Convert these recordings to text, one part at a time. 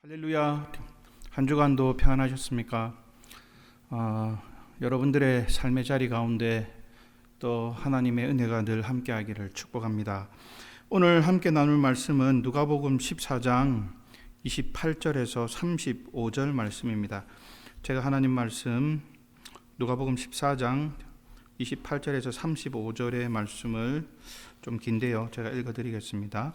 할렐루야. 한 주간도 평안하셨습니까? 여러분들의 삶의 자리 가운데 또 하나님의 은혜가 늘 함께하기를 축복합니다. 오늘 함께 나눌 말씀은 누가복음 14장 28절에서 35절 말씀입니다. 제가 하나님 말씀 누가복음 14장 28절에서 35절의 말씀을 좀 긴데요, 제가 읽어드리겠습니다.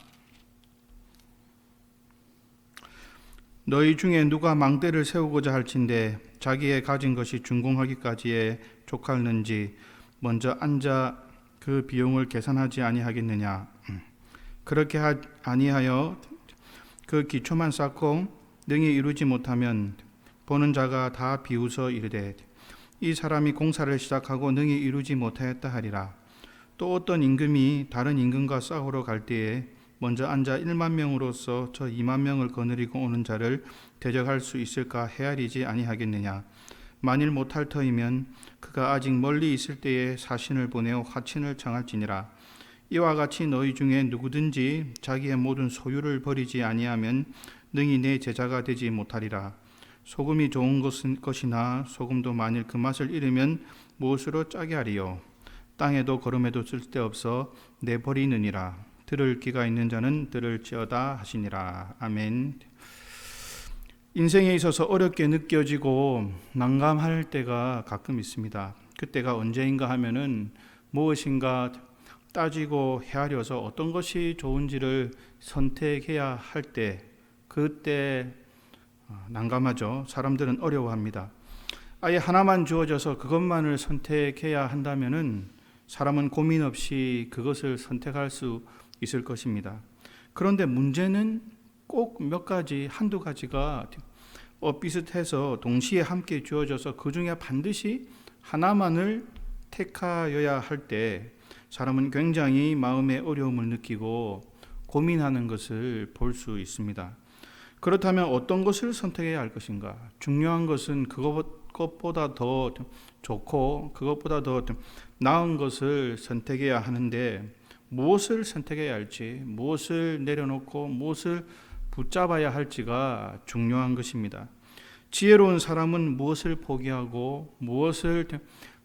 너희 중에 누가 망대를 세우고자 할진대 자기의 가진 것이 준공하기까지에 족할는지 먼저 앉아 그 비용을 계산하지 아니하겠느냐. 그렇게 아니하여 그 기초만 쌓고 능히 이루지 못하면 보는 자가 다 비웃어 이르되 이 사람이 공사를 시작하고 능히 이루지 못하였다 하리라. 또 어떤 임금이 다른 임금과 싸우러 갈 때에 먼저 앉아 1만 명으로서 저 2만 명을 거느리고 오는 자를 대적할 수 있을까 헤아리지 아니하겠느냐. 만일 못할 터이면 그가 아직 멀리 있을 때에 사신을 보내어 화친을 청할지니라. 이와 같이 너희 중에 누구든지 자기의 모든 소유를 버리지 아니하면 능히 내 제자가 되지 못하리라. 소금이 좋은 것이나 소금도 만일 그 맛을 잃으면 무엇으로 짜게 하리요. 땅에도 거름에도 쓸데없어 내버리느니라. 들을 귀가 있는 자는 들을지어다 하시니라. 아멘. 인생에 있어서 어렵게 느껴지고 난감할 때가 가끔 있습니다. 그때가 언제인가 하면은 무엇인가 따지고 헤아려서 어떤 것이 좋은지를 선택해야 할 때, 그때 난감하죠. 사람들은 어려워합니다. 아예 하나만 주어져서 그것만을 선택해야 한다면은 사람은 고민 없이 그것을 선택할 수 있을 것입니다. 그런데 문제는 꼭 몇 가지, 한두 가지가 비슷해서 동시에 함께 주어져서 그 중에 반드시 하나만을 택하여야 할 때 사람은 굉장히 마음의 어려움을 느끼고 고민하는 것을 볼 수 있습니다. 그렇다면 어떤 것을 선택해야 할 것인가? 중요한 것은 그것보다 더 좋고 그것보다 더 나은 것을 선택해야 하는데 무엇을 선택해야 할지, 무엇을 내려놓고 무엇을 붙잡아야 할지가 중요한 것입니다. 지혜로운 사람은 무엇을 포기하고 무엇을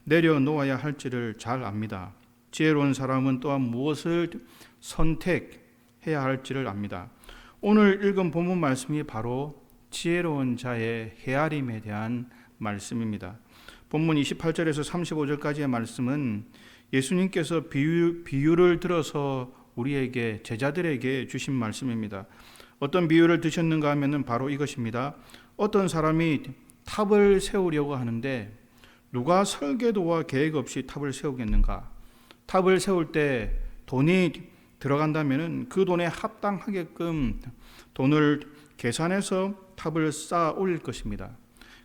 내려놓아야 할지를 잘 압니다. 지혜로운 사람은 또한 무엇을 선택해야 할지를 압니다. 오늘 읽은 본문 말씀이 바로 지혜로운 자의 헤아림에 대한 말씀입니다. 본문 28절에서 35절까지의 말씀은 예수님께서 비유를 들어서 우리에게, 제자들에게 주신 말씀입니다. 어떤 비유를 드셨는가 하면은 바로 이것입니다. 어떤 사람이 탑을 세우려고 하는데 누가 설계도와 계획 없이 탑을 세우겠는가? 탑을 세울 때 돈이 들어간다면은 그 돈에 합당하게끔 돈을 계산해서 탑을 쌓아 올릴 것입니다.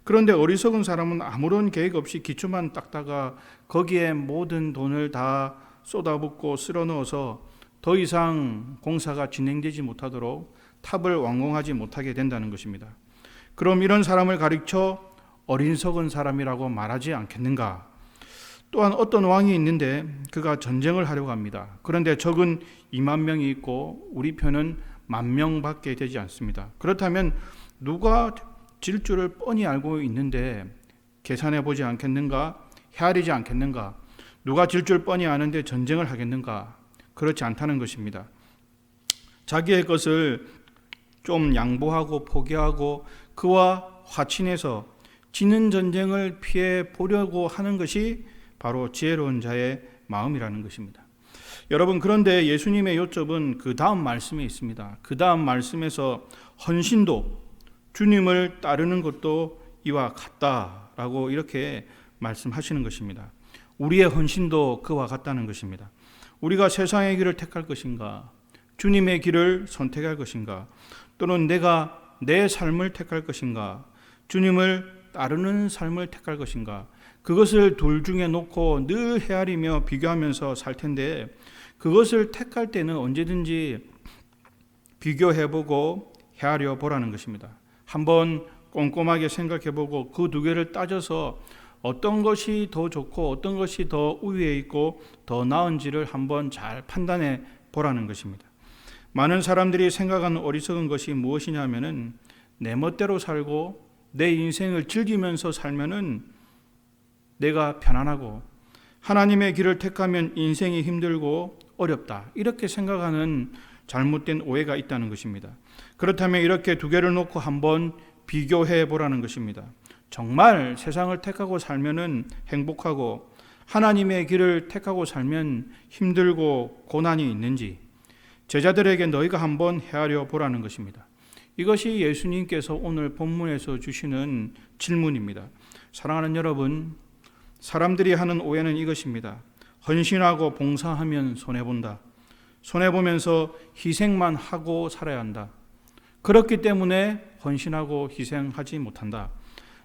그런데 어리석은 사람은 아무런 계획 없이 기초만 닦다가 거기에 모든 돈을 다 쏟아붓고 쓸어 넣어서 더 이상 공사가 진행되지 못하도록 탑을 완공하지 못하게 된다는 것입니다. 그럼 이런 사람을 가르쳐 어리석은 사람이라고 말하지 않겠는가? 또한 어떤 왕이 있는데 그가 전쟁을 하려고 합니다. 그런데 적은 2만 명이 있고 우리 편은 10,000명밖에 되지 않습니다. 그렇다면 누가 질 줄을 뻔히 알고 있는데 계산해 보지 않겠는가? 헤아리지 않겠는가? 누가 질 줄 뻔히 아는데 전쟁을 하겠는가? 그렇지 않다는 것입니다. 자기의 것을 좀 양보하고 포기하고 그와 화친해서 지는 전쟁을 피해 보려고 하는 것이 바로 지혜로운 자의 마음이라는 것입니다. 여러분, 그런데 예수님의 요점은 그 다음 말씀에 있습니다. 그 다음 말씀에서 헌신도, 주님을 따르는 것도 이와 같다라고 이렇게 말씀하시는 것입니다. 우리의 헌신도 그와 같다는 것입니다. 우리가 세상의 길을 택할 것인가, 주님의 길을 선택할 것인가, 또는 내가 내 삶을 택할 것인가, 주님을 따르는 삶을 택할 것인가, 그것을 둘 중에 놓고 늘 헤아리며 비교하면서 살 텐데 그것을 택할 때는 언제든지 비교해보고 헤아려 보라는 것입니다. 한번 꼼꼼하게 생각해보고 그 두 개를 따져서 어떤 것이 더 좋고 어떤 것이 더 우위에 있고 더 나은지를 한번 잘 판단해 보라는 것입니다. 많은 사람들이 생각하는 어리석은 것이 무엇이냐면은 내 멋대로 살고 내 인생을 즐기면서 살면은 내가 편안하고 하나님의 길을 택하면 인생이 힘들고 어렵다, 이렇게 생각하는 잘못된 오해가 있다는 것입니다. 그렇다면 이렇게 두 개를 놓고 한번 비교해 보라는 것입니다. 정말 세상을 택하고 살면은 행복하고 하나님의 길을 택하고 살면 힘들고 고난이 있는지 제자들에게 너희가 한번 헤아려 보라는 것입니다. 이것이 예수님께서 오늘 본문에서 주시는 질문입니다. 사랑하는 여러분, 사람들이 하는 오해는 이것입니다. 헌신하고 봉사하면 손해본다. 손해보면서 희생만 하고 살아야 한다. 그렇기 때문에 헌신하고 희생하지 못한다.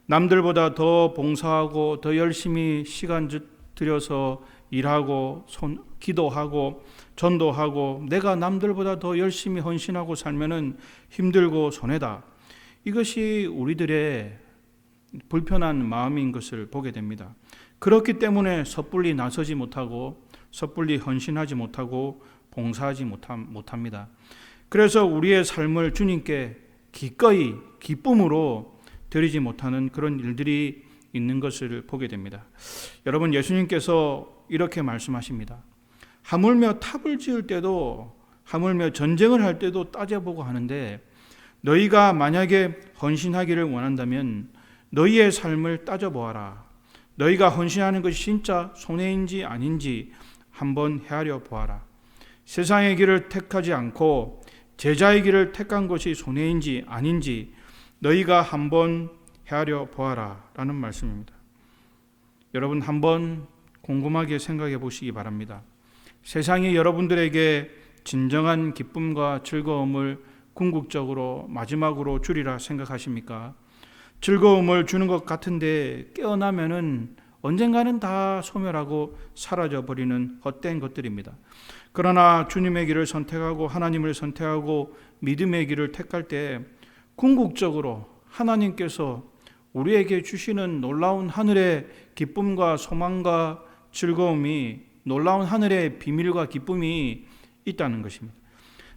남들보다 더 봉사하고 더 열심히 시간 들여서 일하고 기도하고 전도하고 내가 남들보다 더 열심히 헌신하고 살면은 힘들고 손해다. 이것이 우리들의 불편한 마음인 것을 보게 됩니다. 그렇기 때문에 섣불리 나서지 못하고 섣불리 헌신하지 못하고 봉사하지 못합니다. 그래서 우리의 삶을 주님께 기꺼이 기쁨으로 드리지 못하는 그런 일들이 있는 것을 보게 됩니다. 여러분, 예수님께서 이렇게 말씀하십니다. 하물며 탑을 지을 때도 하물며 전쟁을 할 때도 따져보고 하는데 너희가 만약에 헌신하기를 원한다면 너희의 삶을 따져보아라. 너희가 헌신하는 것이 진짜 손해인지 아닌지 한번 헤아려 보아라. 세상의 길을 택하지 않고 제자의 길을 택한 것이 손해인지 아닌지 너희가 한번 헤아려 보아라 라는 말씀입니다. 여러분, 한번 곰곰하게 생각해 보시기 바랍니다. 세상이 여러분들에게 진정한 기쁨과 즐거움을 궁극적으로 마지막으로 주리라 생각하십니까? 즐거움을 주는 것 같은데 깨어나면은 언젠가는 다 소멸하고 사라져버리는 헛된 것들입니다. 그러나 주님의 길을 선택하고 하나님을 선택하고 믿음의 길을 택할 때 궁극적으로 하나님께서 우리에게 주시는 놀라운 하늘의 기쁨과 소망과 즐거움이, 놀라운 하늘의 비밀과 기쁨이 있다는 것입니다.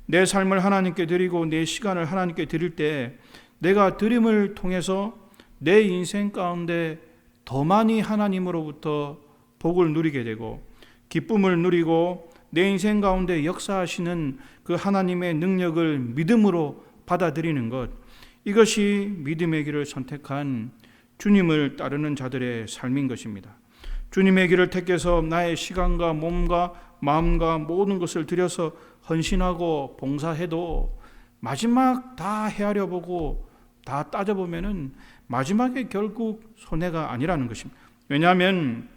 내 삶을 하나님께 드리고 내 시간을 하나님께 드릴 때 내가 드림을 통해서 내 인생 가운데 더 많이 하나님으로부터 복을 누리게 되고 기쁨을 누리고 내 인생 가운데 역사하시는 그 하나님의 능력을 믿음으로 받아들이는 것, 이것이 믿음의 길을 선택한 주님을 따르는 자들의 삶인 것입니다. 주님의 길을 택해서 나의 시간과 몸과 마음과 모든 것을 들여서 헌신하고 봉사해도 마지막 다 헤아려 보고 다 따져보면은 마지막에 결국 손해가 아니라는 것입니다. 왜냐하면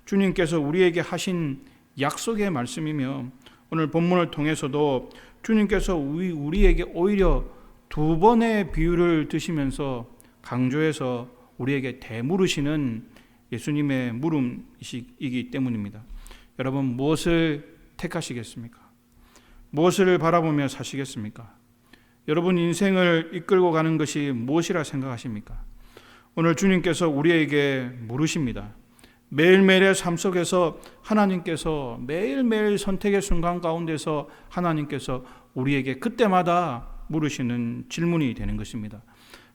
주님께서 우리에게 하신 약속의 말씀이며 오늘 본문을 통해서도 주님께서 우리에게 오히려 두 번의 비유를 드시면서 강조해서 우리에게 되물으시는 예수님의 물음이기 때문입니다. 여러분, 무엇을 택하시겠습니까? 무엇을 바라보며 사시겠습니까? 여러분 인생을 이끌고 가는 것이 무엇이라 생각하십니까? 오늘 주님께서 우리에게 물으십니다. 매일매일의 삶 속에서 하나님께서 매일매일 선택의 순간 가운데서 하나님께서 우리에게 그때마다 물으시는 질문이 되는 것입니다.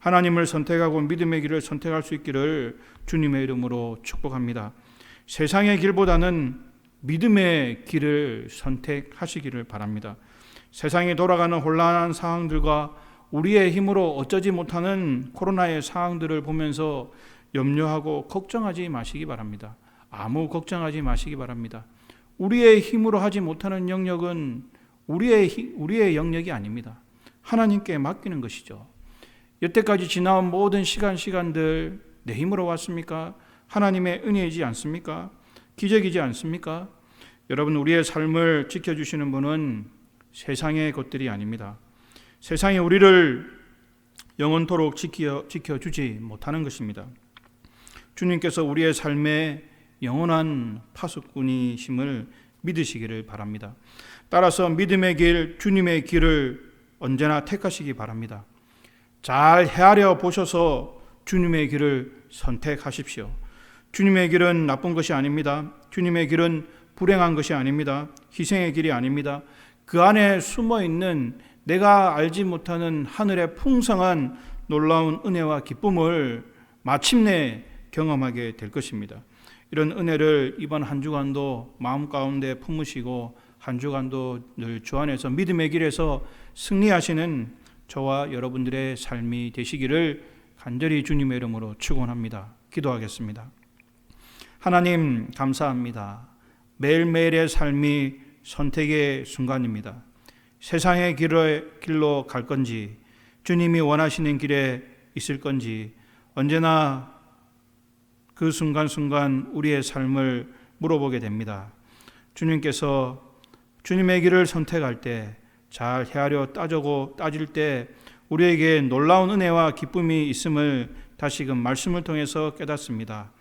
하나님을 선택하고 믿음의 길을 선택할 수 있기를 주님의 이름으로 축복합니다. 세상의 길보다는 믿음의 길을 선택하시기를 바랍니다. 세상이 돌아가는 혼란한 상황들과 우리의 힘으로 어쩌지 못하는 코로나의 상황들을 보면서 염려하고 걱정하지 마시기 바랍니다. 아무 걱정하지 마시기 바랍니다. 우리의 힘으로 하지 못하는 영역은 우리의 영역이 아닙니다. 하나님께 맡기는 것이죠. 여태까지 지나온 모든 시간들 내 힘으로 왔습니까? 하나님의 은혜이지 않습니까? 기적이지 않습니까? 여러분, 우리의 삶을 지켜주시는 분은 세상의 것들이 아닙니다. 세상이 우리를 영원토록 지켜주지 못하는 것입니다. 주님께서 우리의 삶의 영원한 파수꾼이심을 믿으시기를 바랍니다. 따라서 믿음의 길, 주님의 길을 언제나 택하시기 바랍니다. 잘 헤아려 보셔서 주님의 길을 선택하십시오. 주님의 길은 나쁜 것이 아닙니다. 주님의 길은 불행한 것이 아닙니다. 희생의 길이 아닙니다. 그 안에 숨어 있는 내가 알지 못하는 하늘의 풍성한 놀라운 은혜와 기쁨을 마침내 경험하게 될 것입니다. 이런 은혜를 이번 한 주간도 마음 가운데 품으시고 한 주간도 늘 주 안에서 믿음의 길에서 승리하시는 저와 여러분들의 삶이 되시기를 간절히 주님의 이름으로 축원합니다. 기도하겠습니다. 하나님 감사합니다. 매일매일의 삶이 선택의 순간입니다. 세상의 길로 갈 건지 주님이 원하시는 길에 있을 건지 언제나 그 순간순간 우리의 삶을 물어보게 됩니다. 주님께서 주님의 길을 선택할 때 잘 헤아려 따질 때 우리에게 놀라운 은혜와 기쁨이 있음을 다시금 말씀을 통해서 깨닫습니다.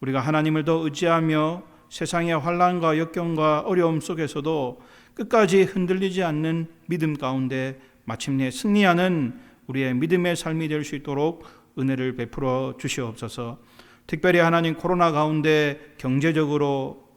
우리가 하나님을 더 의지하며 세상의 환난과 역경과 어려움 속에서도 끝까지 흔들리지 않는 믿음 가운데 마침내 승리하는 우리의 믿음의 삶이 될 수 있도록 은혜를 베풀어 주시옵소서. 특별히 하나님 코로나 가운데 경제적으로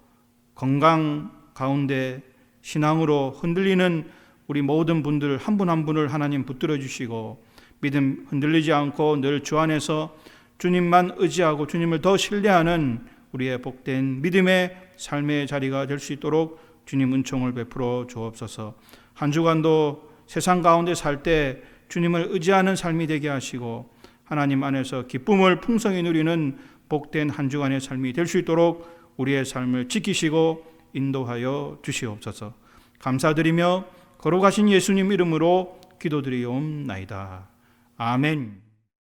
건강 가운데 신앙으로 흔들리는 우리 모든 분들 한 분 한 분을 하나님 붙들어 주시고 믿음 흔들리지 않고 늘 주 안에서 주님만 의지하고 주님을 더 신뢰하는 우리의 복된 믿음의 삶의 자리가 될 수 있도록 주님 은총을 베풀어 주옵소서. 한 주간도 세상 가운데 살 때 주님을 의지하는 삶이 되게 하시고 하나님 안에서 기쁨을 풍성히 누리는 복된 한 주간의 삶이 될 수 있도록 우리의 삶을 지키시고 인도하여 주시옵소서. 감사드리며 거룩하신 예수님 이름으로 기도드리옵나이다. 아멘.